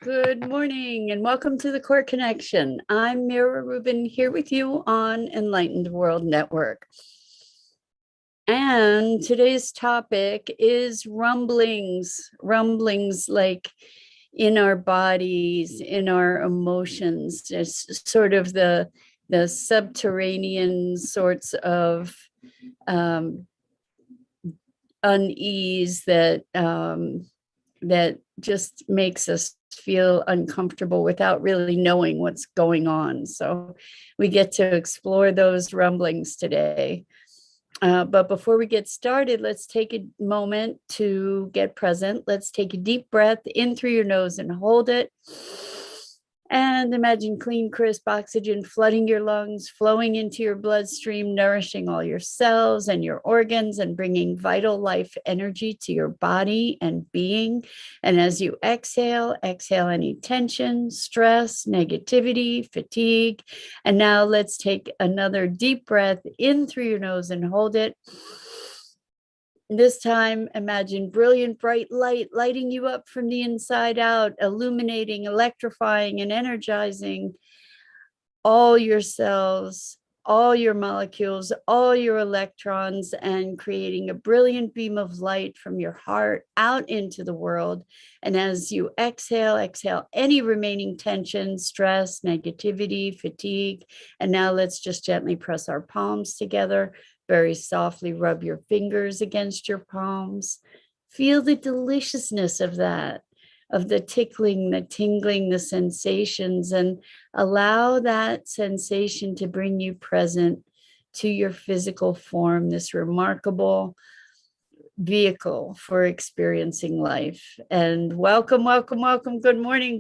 Good morning and welcome to the Core Connection. I'm Mira Rubin here with you on Enlightened World Network. And today's topic is rumblings, like in our bodies, in our emotions, just sort of the subterranean sorts of unease that just makes us feel uncomfortable without really knowing what's going on. So we get to explore those rumblings today. But before we get started, let's take a moment to get present. Let's take a deep breath in through your nose and hold it. And imagine clean, crisp oxygen flooding your lungs, flowing into your bloodstream, nourishing all your cells and your organs and bringing vital life energy to your body and being. And as you exhale any tension, stress, negativity, fatigue. And now let's take another deep breath in through your nose and hold it. This time, imagine brilliant, bright light lighting you up from the inside out, illuminating, electrifying, and energizing all your cells, all your molecules, all your electrons, and creating a brilliant beam of light from your heart out into the world. And as you exhale any remaining tension, stress, negativity, fatigue. And now let's just gently press our palms together. Very softly rub your fingers against your palms. Feel the deliciousness of that, of the tickling, the tingling, the sensations, and allow that sensation to bring you present to your physical form, this remarkable vehicle for experiencing life. And welcome. Good morning,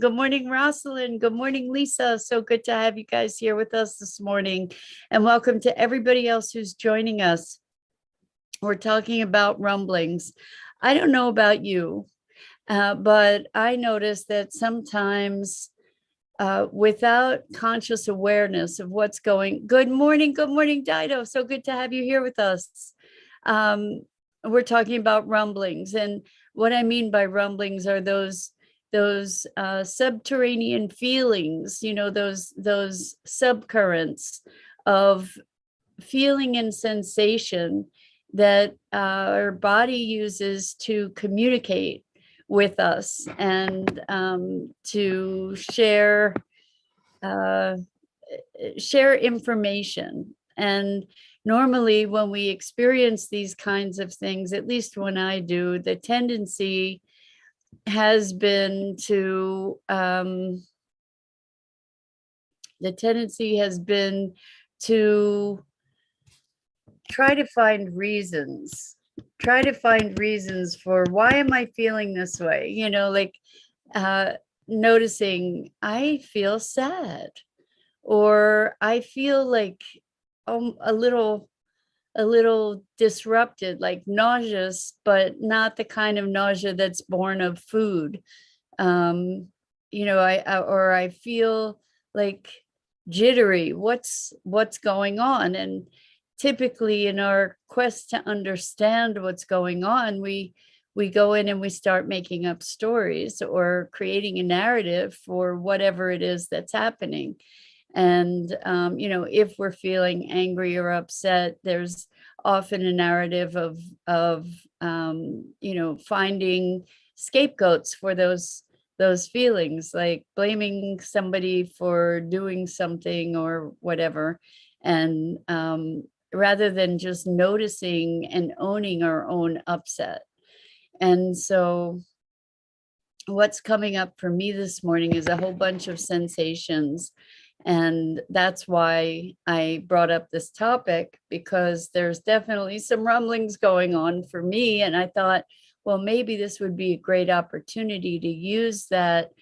Rosalind. Good morning, Lisa. So good to have you guys here with us this morning. And welcome to everybody else who's joining us. We're talking about rumblings. I don't know about you, but I notice that sometimes without conscious awareness of what's going. Good morning, Dido. So good to have you here with us. We're talking about rumblings, and what I mean by rumblings are those subterranean feelings, those subcurrents of feeling and sensation that our body uses to communicate with us and to share information. And normally when we experience these kinds of things, at least when I do, the tendency has been to try to find reasons for why am I feeling this way, like noticing I feel sad, or I feel like a little disrupted, like nauseous, but not the kind of nausea that's born of food. I feel like jittery. What's going on? And typically in our quest to understand what's going on, we go in and we start making up stories or creating a narrative for whatever it is that's happening. And, if we're feeling angry or upset, there's often a narrative of finding scapegoats for those feelings, like blaming somebody for doing something or whatever. And rather than just noticing and owning our own upset. And so what's coming up for me this morning is a whole bunch of sensations. And that's why I brought up this topic, because there's definitely some rumblings going on for me. And I thought, well, maybe this would be a great opportunity to use that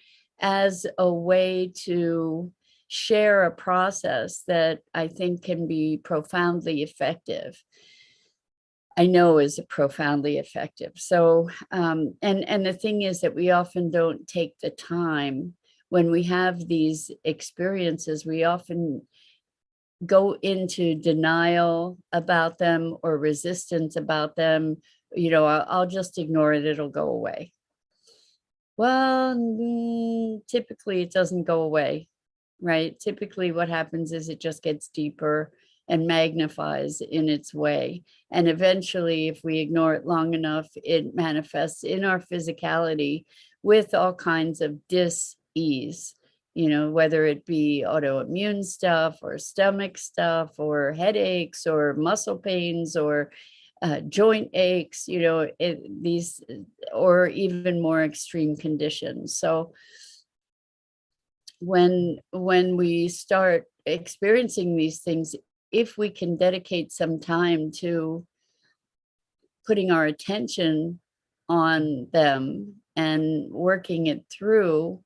as a way to share a process that I think can be profoundly effective. I know is profoundly effective. So, and the thing is that we often don't take the time when we have these experiences. We often go into denial about them or resistance about them. I'll just ignore it. It'll go away. Well, typically it doesn't go away, right? Typically what happens is it just gets deeper and magnifies in its way. And eventually, if we ignore it long enough, it manifests in our physicality with all kinds of dis-ease, whether it be autoimmune stuff or stomach stuff or headaches or muscle pains or joint aches, these or even more extreme conditions. So when we start experiencing these things, if we can dedicate some time to putting our attention on them and working it through,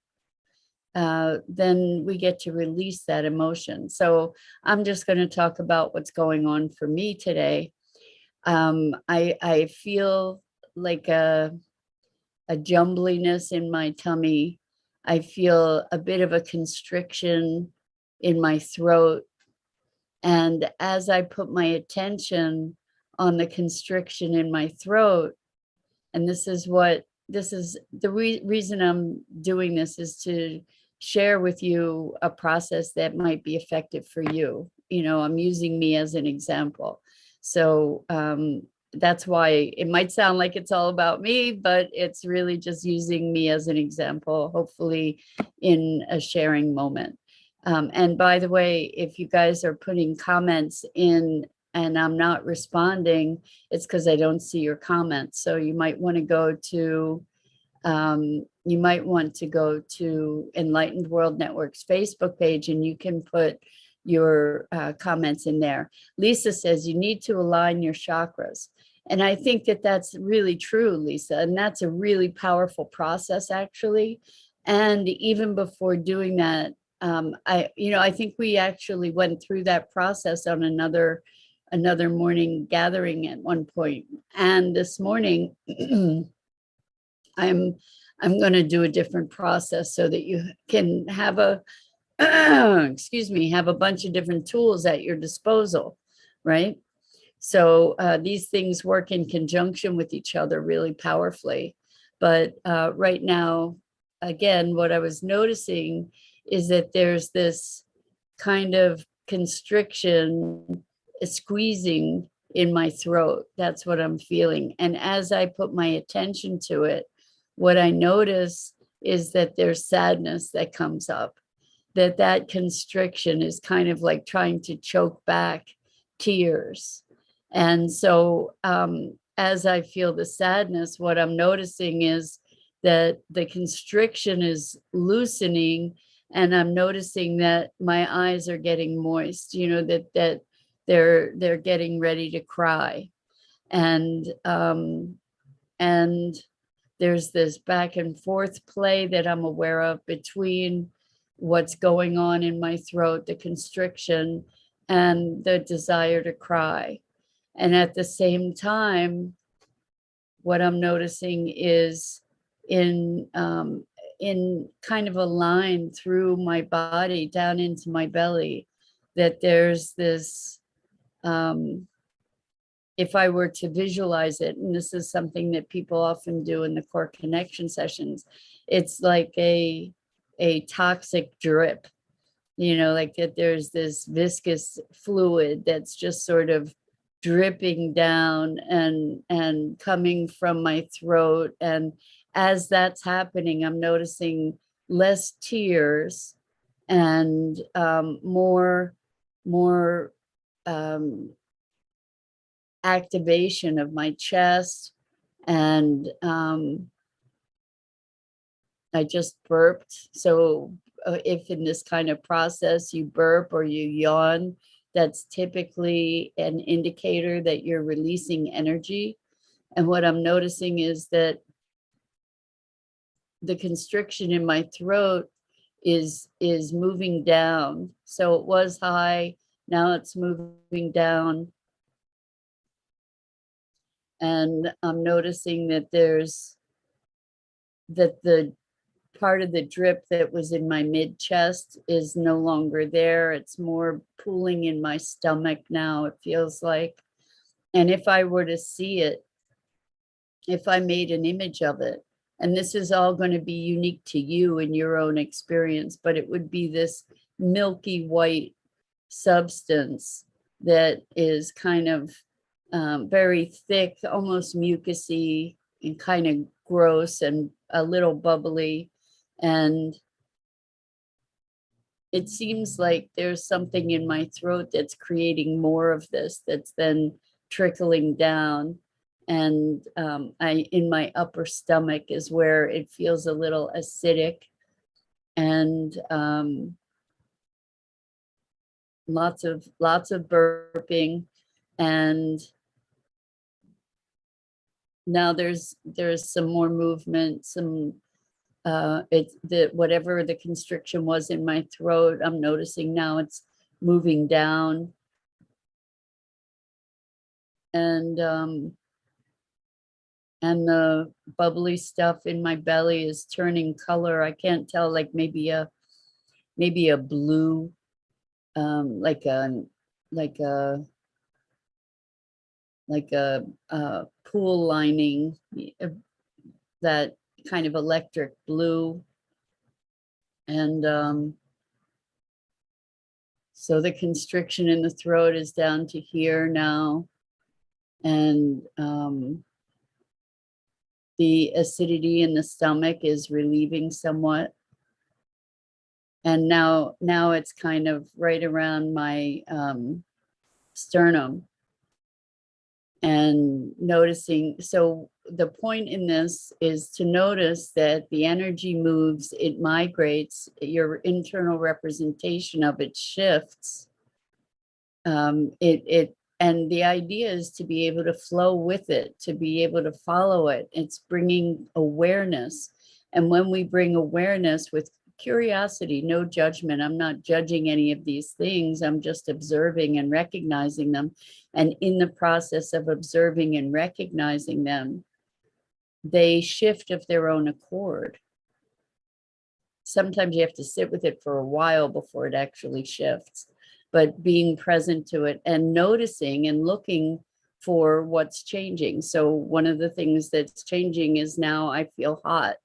then we get to release that emotion. So I'm just going to talk about what's going on for me today. I feel like a jumbliness in my tummy. I feel a bit of a constriction in my throat. And as I put my attention on the constriction in my throat, and this is the reason I'm doing this, is to share with you a process that might be effective for you. I'm using me as an example. So that's why it might sound like it's all about me, but it's really just using me as an example, hopefully in a sharing moment. And by the way, if you guys are putting comments in and I'm not responding, it's because I don't see your comments. So you might want to go to Enlightened World Network's Facebook page, and you can put your comments in there. Lisa says you need to align your chakras. And I think that that's really true, Lisa. And that's a really powerful process, actually. And even before doing that, I think we actually went through that process on another morning gathering at one point. And this morning, I'm going to do a different process so that you can have have a bunch of different tools at your disposal, right? So these things work in conjunction with each other really powerfully. But right now, again, what I was noticing is that there's this kind of constriction, a squeezing in my throat. That's what I'm feeling. And as I put my attention to it, what I notice is that there's sadness that comes up, that constriction is kind of like trying to choke back tears. And so as I feel the sadness, what I'm noticing is that the constriction is loosening, and I'm noticing that my eyes are getting moist, that they're getting ready to cry. And there's this back and forth play that I'm aware of between what's going on in my throat, the constriction, and the desire to cry. And at the same time, what I'm noticing is in kind of a line through my body down into my belly, that there's this, if I were to visualize it, and this is something that people often do in the core connection sessions, it's like a toxic drip, like that there's this viscous fluid that's just sort of dripping down and coming from my throat. And as that's happening, I'm noticing less tears and more activation of my chest. And I just burped. So if in this kind of process you burp or you yawn, that's typically an indicator that you're releasing energy. And what I'm noticing is that the constriction in my throat is moving down. So it was high, now it's moving down. And I'm noticing that the part of the drip that was in my mid chest is no longer there. It's more pooling in my stomach now, it feels like. And if I were to see it, if I made an image of it, And this is all going to be unique to you and your own experience, but it would be this milky white substance that is kind of very thick, almost mucusy, and kind of gross and a little bubbly. And it seems like there's something in my throat that's creating more of this, that's then trickling down. And in my upper stomach is where it feels a little acidic, and lots of burping. And now there's some more movement, some it's the whatever the constriction was in my throat, I'm noticing now it's moving down. And the bubbly stuff in my belly is turning color. I can't tell, like maybe a blue, like a pool lining, that kind of electric blue. And so the constriction in the throat is down to here now. And the acidity in the stomach is relieving somewhat. And now it's kind of right around my sternum. And noticing, so the point in this is to notice that the energy moves, it migrates, your internal representation of it shifts. And the idea is to be able to flow with it, to be able to follow it. It's bringing awareness. And when we bring awareness with curiosity, no judgment, I'm not judging any of these things, I'm just observing and recognizing them. And in the process of observing and recognizing them, they shift of their own accord. Sometimes you have to sit with it for a while before it actually shifts. But being present to it and noticing and looking for what's changing. So one of the things that's changing is now I feel hot.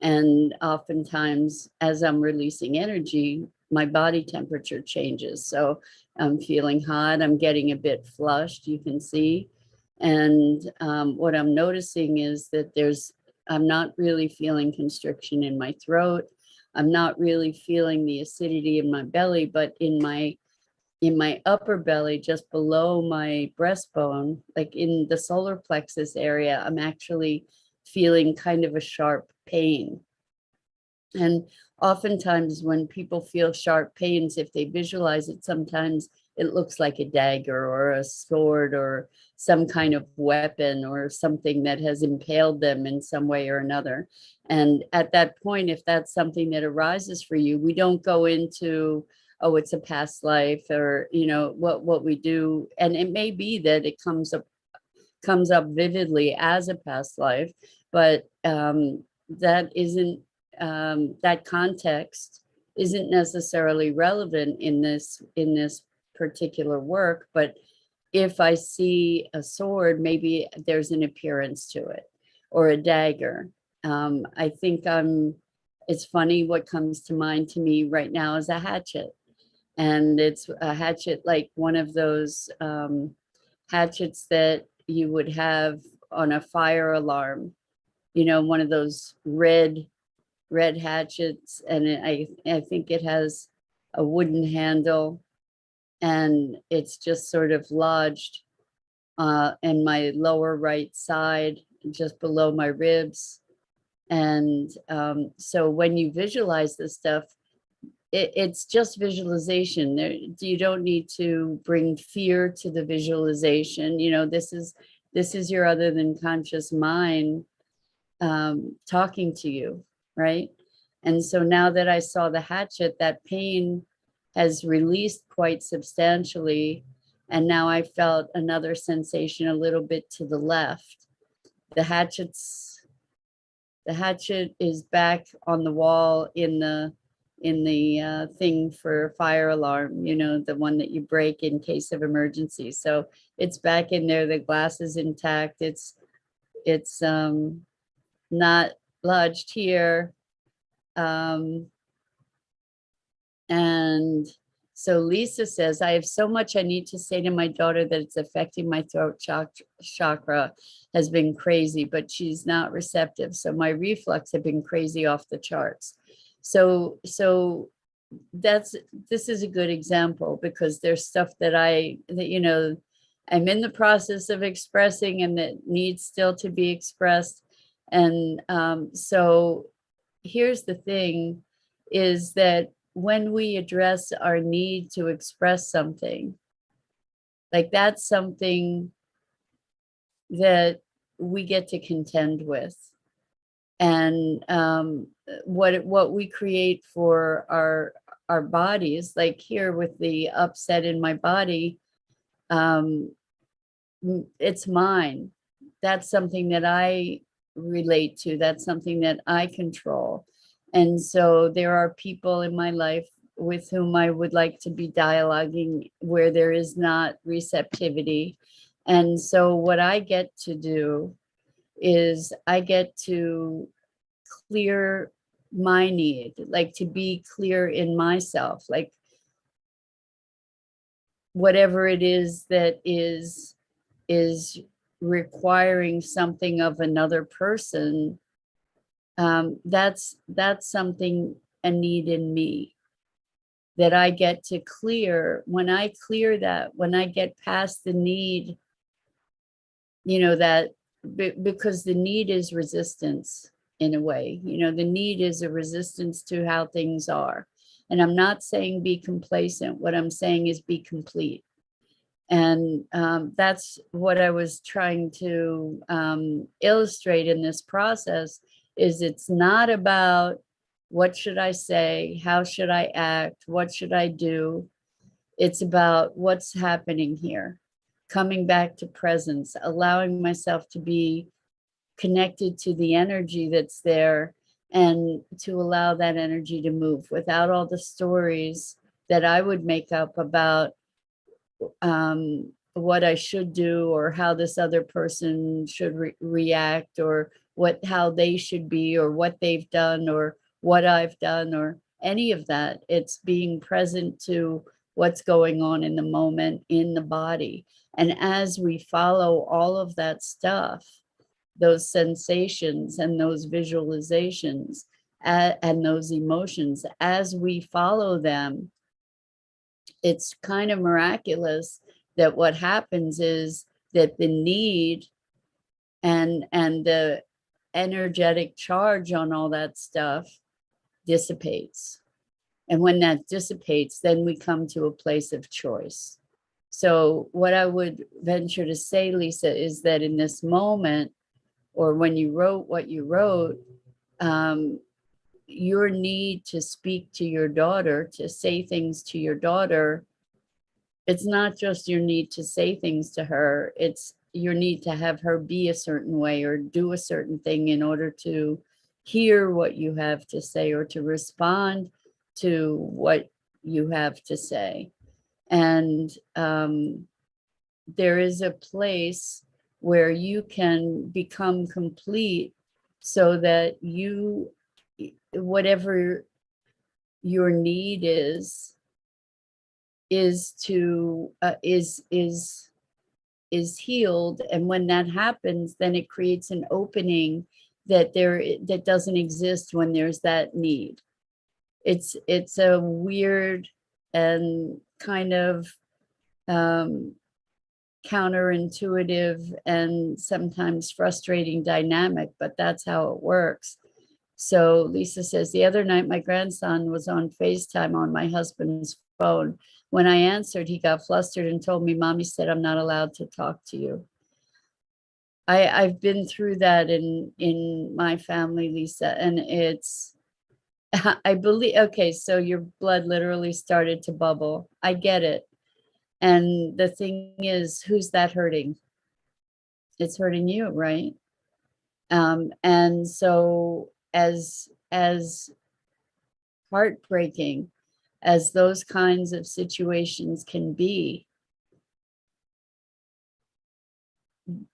And oftentimes as I'm releasing energy, my body temperature changes. So I'm feeling hot, I'm getting a bit flushed, you can see. And what I'm noticing is that I'm not really feeling constriction in my throat. I'm not really feeling the acidity in my belly, but in my upper belly, just below my breastbone, like in the solar plexus area, I'm actually feeling kind of a sharp pain. And oftentimes when people feel sharp pains, if they visualize it, sometimes it looks like a dagger or a sword or some kind of weapon or something that has impaled them in some way or another. And at that point, if that's something that arises for you, we don't go into, oh, it's a past life, or what we do. And it may be that it comes up vividly as a past life, but that isn't that context isn't necessarily relevant in this particular work. But if I see a sword, maybe there's an appearance to it, or a dagger. I think it's funny, what comes to mind to me right now is a hatchet. And it's a hatchet, like one of those hatchets that you would have on a fire alarm, one of those red hatchets. And I think it has a wooden handle, and it's just sort of lodged in my lower right side, just below my ribs. And so when you visualize this stuff, it's just visualization. You don't need to bring fear to the visualization. This is your other than conscious mind talking to you, right? And so now that I saw the hatchet, that pain has released quite substantially. And now I felt another sensation a little bit to the left. The hatchet is back on the wall in the thing for fire alarm, the one that you break in case of emergency. So it's back in there. The glass is intact. It's not lodged here. And so Lisa says, I have so much I need to say to my daughter that it's affecting my throat chakra has been crazy, but she's not receptive. So my reflux have been crazy off the charts. So this is a good example, because there's stuff that I'm in the process of expressing and that needs still to be expressed. And so here's the thing, is that when we address our need to express something, like that's something that we get to contend with. And what we create for our bodies, like here with the upset in my body, it's mine. That's something that I relate to. That's something that I control. And so there are people in my life with whom I would like to be dialoguing where there is not receptivity. And so what I get to do is I get to clear my need, like to be clear in myself, like whatever it is that is requiring something of another person, that's something, a need in me that I get to clear. When I clear that, when I get past the need, that because the need is resistance in a way, the need is a resistance to how things are. And I'm not saying be complacent. What I'm saying is be complete. And that's what I was trying to illustrate in this process, is it's not about what should I say, how should I act, what should I do. It's about what's happening here, coming back to presence, allowing myself to be connected to the energy that's there, and to allow that energy to move without all the stories that I would make up about what I should do, or how this other person should react, or how they should be, or what they've done, or what I've done, or any of that. It's being present to what's going on in the moment in the body. And as we follow all of that stuff, those sensations and those visualizations and those emotions, as we follow them, it's kind of miraculous that what happens is that the need and the energetic charge on all that stuff dissipates. And when that dissipates, then we come to a place of choice. So what I would venture to say, Lisa, is that in this moment, or when you wrote what you wrote, your need to speak to your daughter, to say things to your daughter, it's not just your need to say things to her, it's your need to have her be a certain way or do a certain thing in order to hear what you have to say, or to respond to what you have to say. And there is a place where you can become complete, so that whatever your need is healed. And when that happens, then it creates an opening that doesn't exist when there's that need. It's a weird and kind of counterintuitive and sometimes frustrating dynamic, but that's how it works. So Lisa says, the other night my grandson was on FaceTime on my husband's phone. When I answered, he got flustered and told me, Mommy said I'm not allowed to talk to you. I've been through that in my family, Lisa, and it's, I believe, okay, so your blood literally started to bubble. I get it. And the thing is, who's that hurting? It's hurting you, right? And so as heartbreaking as those kinds of situations can be,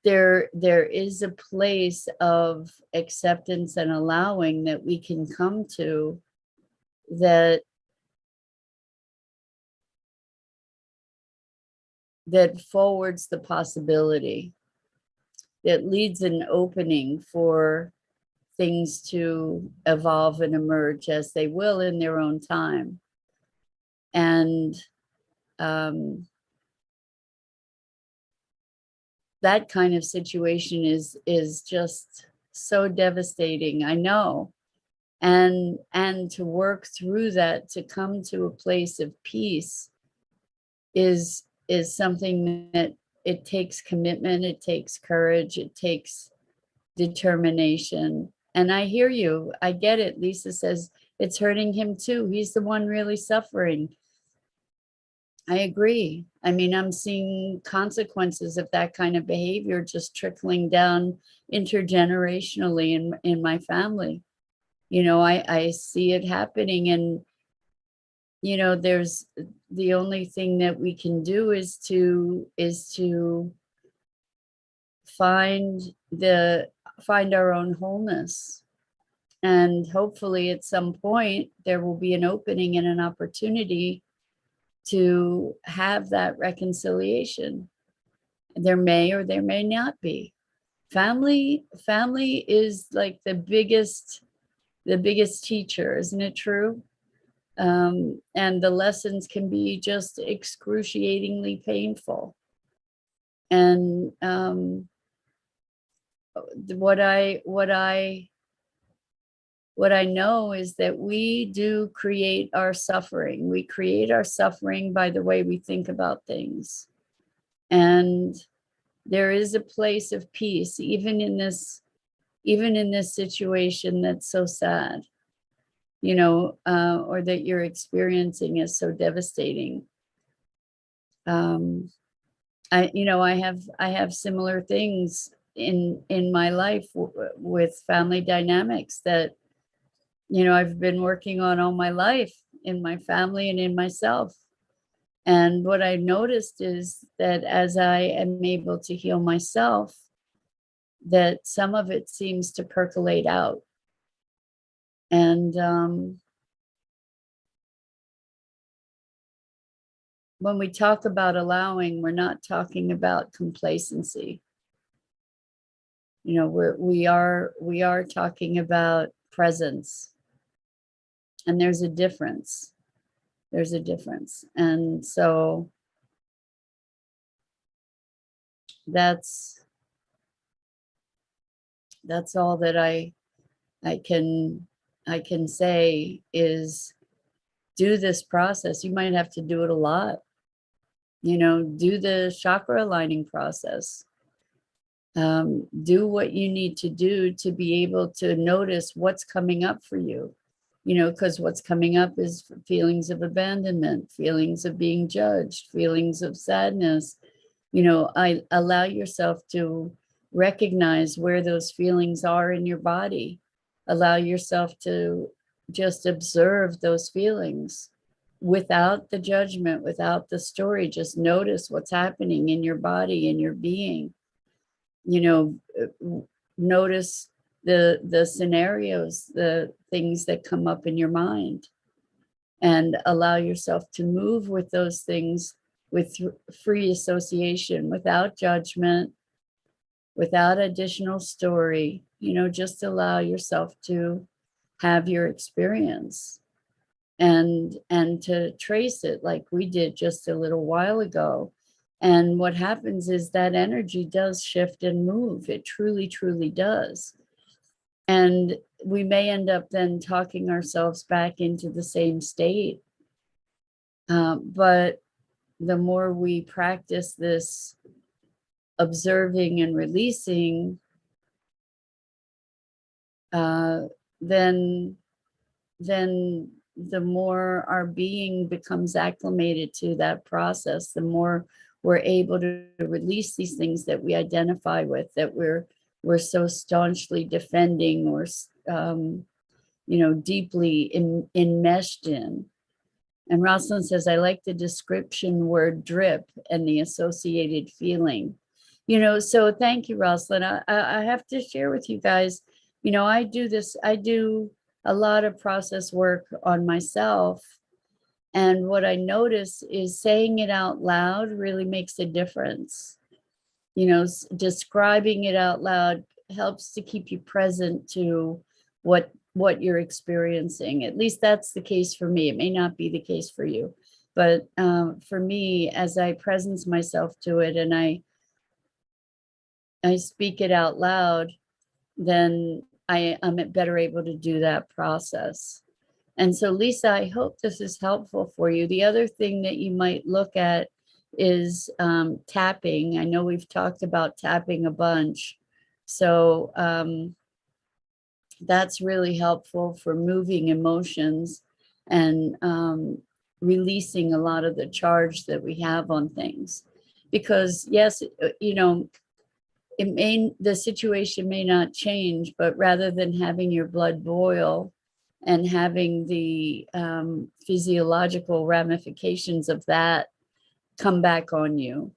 there is a place of acceptance and allowing that we can come to that forwards the possibility, that leads an opening for things to evolve and emerge as they will in their own time. And that kind of situation is just so devastating, I know. And to work through that, to come to a place of peace is something that it takes commitment, it takes courage, it takes determination. And I hear you, I get it. Lisa says it's hurting him too. He's the one really suffering. I agree. I mean, I'm seeing consequences of that kind of behavior just trickling down intergenerationally in my family. You know, I see it happening, and you know, there's the only thing that we can do is to find our own wholeness. And hopefully at some point there will be an opening and an opportunity to have that reconciliation. There may or there may not be. Family is like the biggest teacher, isn't it true? And the lessons can be just excruciatingly painful. And what I know is that we do create our suffering. We create our suffering by the way we think about things. And there is a place of peace, even in this situation that's so sad, you know, or that you're experiencing is so devastating. I have similar things in my life with family dynamics that, you know, I've been working on all my life in my family and in myself. And what I noticed is that as I am able to heal myself, that some of it seems to percolate out. And when we talk about allowing, we're not talking about complacency. You know, we are talking about presence. And there's a difference. There's a difference. And so that's all that I can say is do this process. You might have to do it a lot. You know, do the chakra aligning process. Do what you need to do to be able to notice what's coming up for you. You know, because what's coming up is feelings of abandonment, feelings of being judged, feelings of sadness. You know, I allow yourself to recognize where those feelings are in your body. Allow yourself to just observe those feelings without the judgment, without the story. Just notice what's happening in your body, in your being. You know, notice the scenarios, the things that come up in your mind, and allow yourself to move with those things with free association, without judgment, without additional story. You know, just allow yourself to have your experience and to trace it like we did just a little while ago. And what happens is that energy does shift and move. It truly, truly does. And we may end up then talking ourselves back into the same state. But the more we practice this observing and releasing, then the more our being becomes acclimated to that process, the more we're able to release these things that we identify with, that we're so staunchly defending or you know, deeply enmeshed in. And Rosalind says, I like the description word drip and the associated feeling. So thank you, Rosalind. I have to share with you guys, I do a lot of process work on myself. And what I notice is saying it out loud really makes a difference. Describing it out loud helps to keep you present to what you're experiencing. At least that's the case for me. It may not be the case for you, but for me, as I presence myself to it and I speak it out loud, then I'm better able to do that process. And so, Lisa, I hope this is helpful for you. The other thing that you might look at is tapping. I know we've talked about tapping a bunch. So that's really helpful for moving emotions and releasing a lot of the charge that we have on things. Because yes, the situation may not change, but rather than having your blood boil and having the physiological ramifications of that come back on you,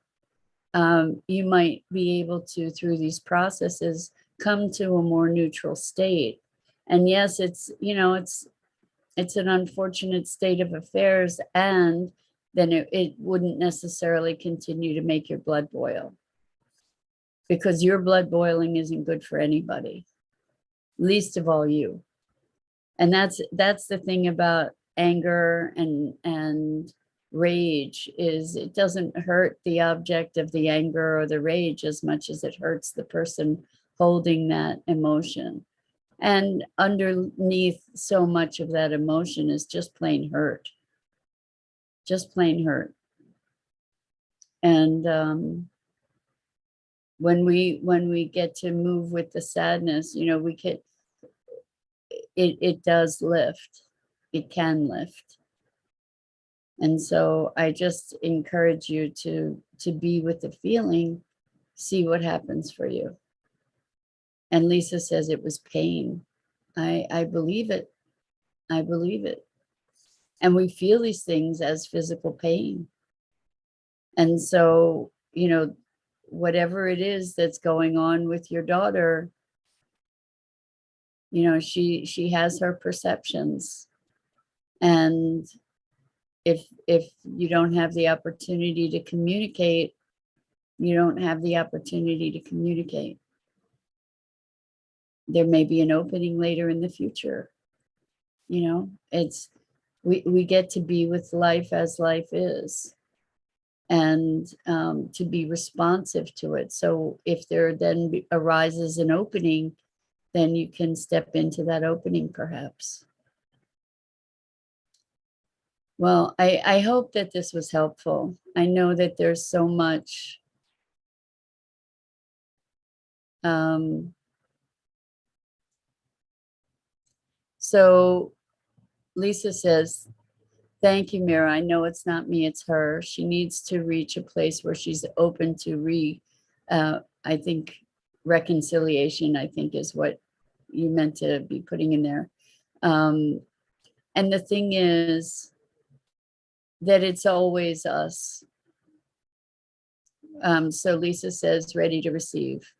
you might be able to, through these processes, come to a more neutral state. And yes, it's an unfortunate state of affairs, and then it wouldn't necessarily continue to make your blood boil, because your blood boiling isn't good for anybody, least of all you. And that's the thing about anger and rage, is it doesn't hurt the object of the anger or the rage as much as it hurts the person holding that emotion. And underneath so much of that emotion is just plain hurt. Just plain hurt. And when we get to move with the sadness, we can, it does lift. It can lift. And so I just encourage you to be with the feeling, see what happens for you. And Lisa says it was pain. I believe it. I believe it. And we feel these things as physical pain. And so, whatever it is that's going on with your daughter, she has her perceptions. And if you don't have the opportunity to communicate, you don't have the opportunity to communicate. There may be an opening later in the future. It's we get to be with life as life is, and to be responsive to it. So if there then arises an opening, then you can step into that opening, perhaps. Well, I hope that this was helpful. I know that there's so much so Lisa says, thank you, Mira. I know it's not me, it's her. She needs to reach a place where she's open to I think reconciliation, I think, is what you meant to be putting in there. And the thing is that it's always us. So Lisa says, ready to receive.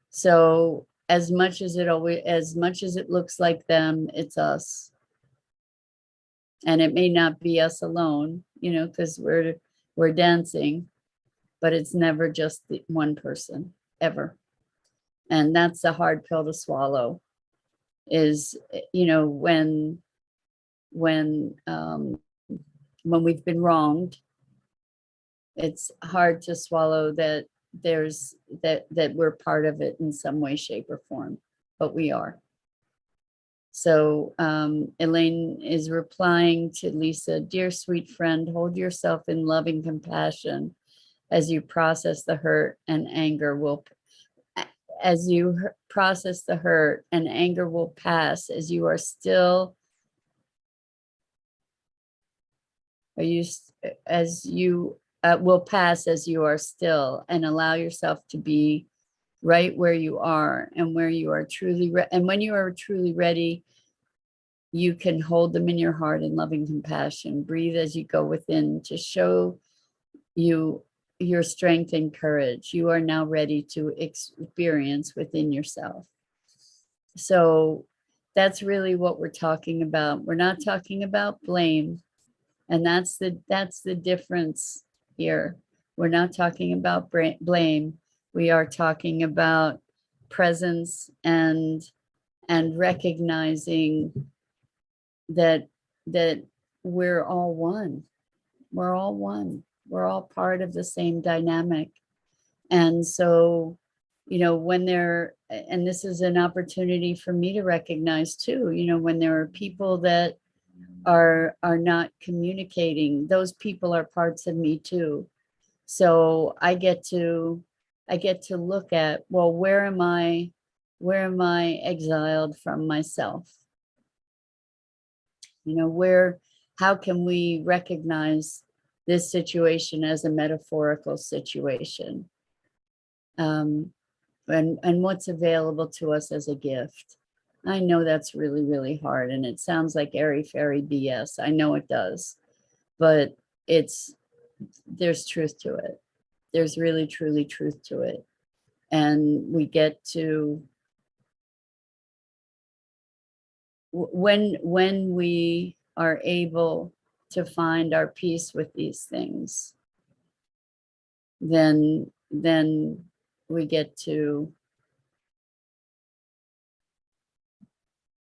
So as much as it looks like them, it's us. And it may not be us alone, because we're dancing, but it's never just the one person, ever. And that's a hard pill to swallow, is, when we've been wronged, it's hard to swallow that that we're part of it in some way, shape, or form, but we are. So Elaine is replying to Lisa, dear sweet friend, hold yourself in loving compassion as you process the hurt, and anger will pass as you are still will pass as you are still, and allow yourself to be right where you are, and where you are truly and when you are truly ready, you can hold them in your heart in loving compassion. Breathe as you go within to show you your strength and courage. You are now ready to experience within yourself. So that's really what we're talking about. We're not talking about blame. And that's the difference here. We're not talking about blame. We are talking about presence and recognizing that we're all one. We're all one. We're all part of the same dynamic. And so, when and this is an opportunity for me to recognize too, when there are people that are not communicating, those people are parts of me too. So I get to look at, well, where am I exiled from myself? How can we recognize this situation as a metaphorical situation? And what's available to us as a gift? I know that's really, really hard, and it sounds like airy-fairy BS. I know it does, but there's truth to it. There's really, truly truth to it. And we get to, when we are able to find our peace with these things, then we get to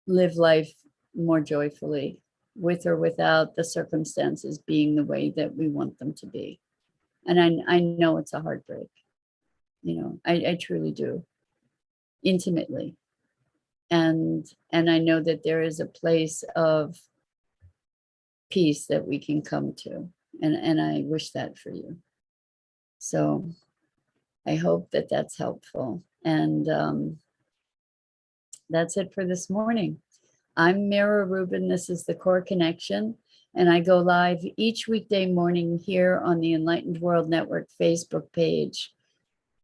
live life more joyfully, with or without the circumstances being the way that we want them to be. And I know it's a heartbreak. I truly do, intimately. And I know that there is a place of peace that we can come to. And I wish that for you. So I hope that that's helpful. And that's it for this morning. I'm Mira Rubin. This is the Core Connection. And I go live each weekday morning here on the Enlightened World Network Facebook page.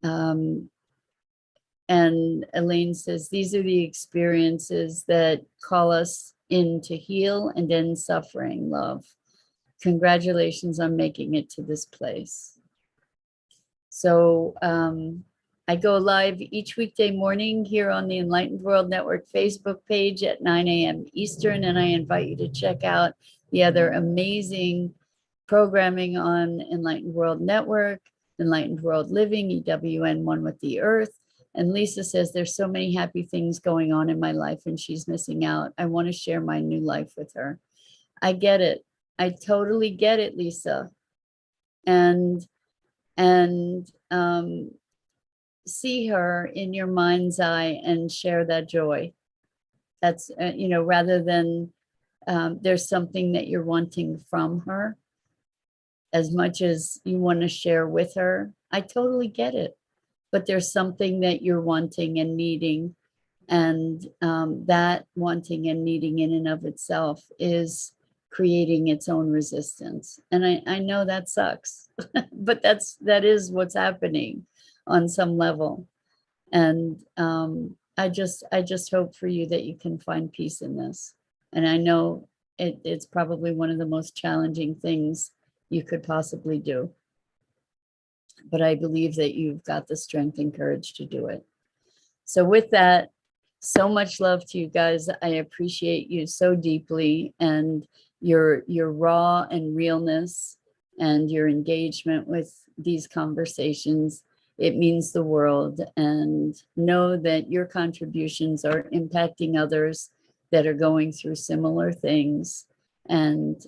And Elaine says, these are the experiences that call us in to heal and end suffering, love. Congratulations on making it to this place. So I go live each weekday morning here on the Enlightened World Network Facebook page at 9 a.m. Eastern, and I invite you to check out the other amazing programming on Enlightened World Network, Enlightened World Living, EWN One with the Earth. And Lisa says, there's so many happy things going on in my life and she's missing out. I want to share my new life with her. I get it. I totally get it, Lisa. And see her in your mind's eye and share that joy. That's, rather than there's something that you're wanting from her as much as you want to share with her. I totally get it. But there's something that you're wanting and needing. And that wanting and needing in and of itself is creating its own resistance. And I know that sucks, but that is what's happening on some level. And I just hope for you that you can find peace in this. And I know it's probably one of the most challenging things you could possibly do. But I believe that you've got the strength and courage to do it. So with that, so much love to you guys. I appreciate you so deeply, and your raw and realness and your engagement with these conversations. It means the world. And know that your contributions are impacting others that are going through similar things, and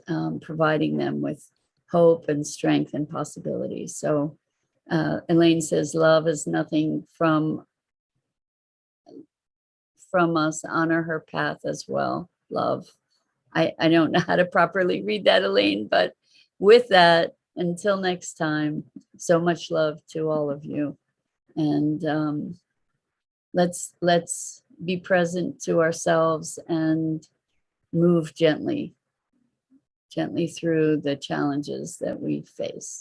providing them with hope and strength and possibilities. So Elaine says, love is nothing from us. Honor her path as well. Love. I don't know how to properly read that, Elaine, but with that, until next time, so much love to all of you. And let's be present to ourselves and move gently through the challenges that we face.